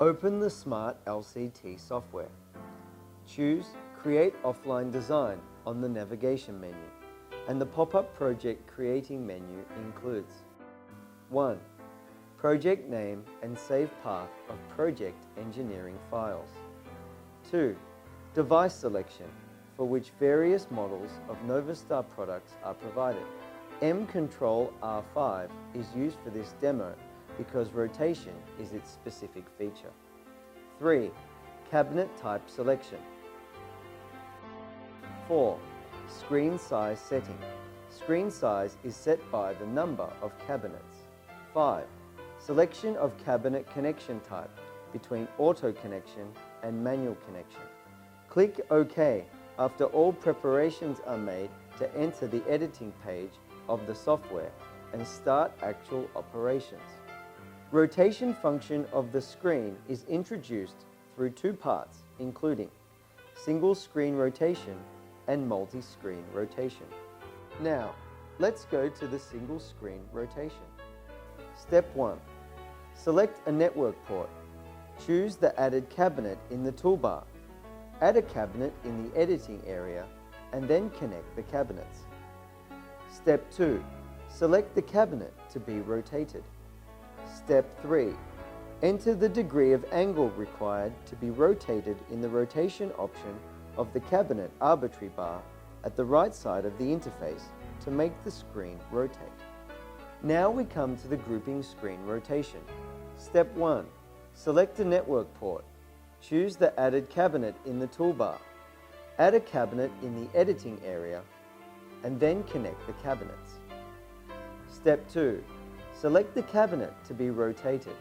Open the SmartLCT software. Choose Create Offline Design on the navigation menu, and the pop-up project creating menu includes 1. Project name and save path of project engineering files. 2. Device selection, for which various models of NovaStar products are provided. MCTRL R5 is used for this demo because rotation is its specific feature. 3. Cabinet type selection. 4. Screen size setting. Screen size is set by the number of cabinets. 5. Selection of cabinet connection type between auto connection and manual connection. Click OK after all preparations are made to enter the editing page of the software and start actual operations. Rotation function of the screen is introduced through two parts, including single screen rotation and multi-screen rotation. Now, let's go to the single screen rotation. Step 1. Select a network port. Choose the added cabinet in the toolbar. Add a cabinet in the editing area and then connect the cabinets. Step 2. Select the cabinet to be rotated. Step 3. Enter the degree of angle required to be rotated in the rotation option of the cabinet arbitrary bar at the right side of the interface to make the screen rotate. Now we come to the grouping screen rotation. Step 1. Select a network port. Choose the added cabinet in the toolbar. Add a cabinet in the editing area and then connect the cabinets. Step 2. Select the cabinet to be rotated.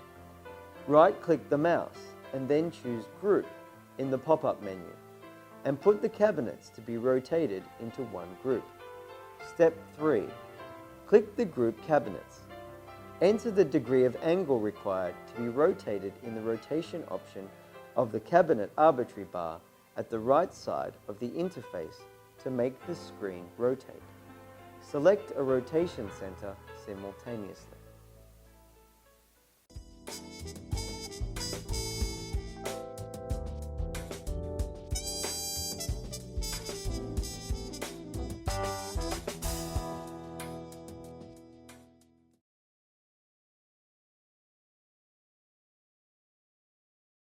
Right-click the mouse and then choose Group in the pop-up menu and put the cabinets to be rotated into one group. Step 3. Click the group cabinets. Enter the degree of angle required to be rotated in the rotation option of the cabinet arbitrary bar at the right side of the interface to make the screen rotate. Select a rotation center simultaneously.